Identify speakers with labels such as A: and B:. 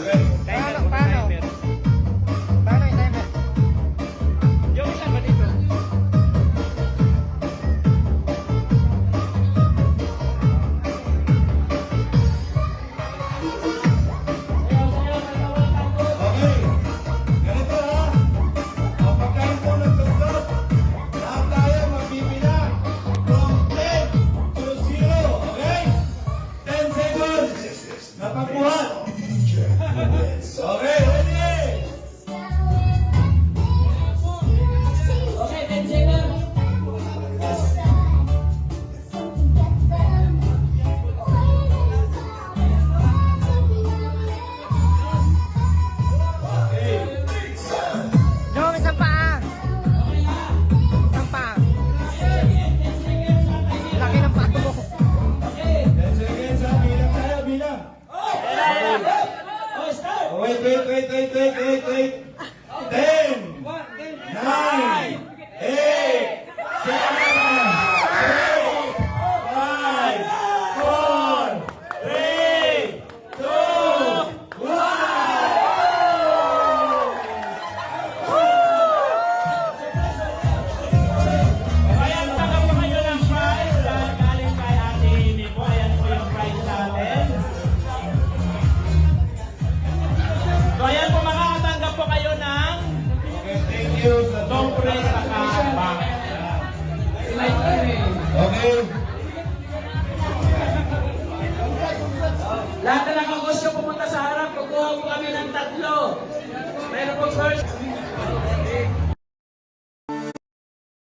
A: Paano? Paano yung timer?
B: Yung isa ba dito?
C: Okay. Ganito ha. Kapag kayo po nagtugtog, lahat tayo magbibilang from 10 to 0. Okay? 10 seconds. Napakuhan. Okay, ready?
B: Okay, 10 seconds.
A: Yung isang paa. Isang paa. Laki ng pato mo.
C: 10 seconds ha. Bilang tayo, bilang. Oh, wait. 10, 9, 8, 7, 6, 5, 4, 3, 2, 1.
B: Ayan, tanggap po kayo ng prize dahil galing kay Ate Nico. Ayan po yung prize natin. So ayan po, makakatanggap po kayo ng
C: Okay, thank you.
B: Dongpre sa kabang.
C: Okay.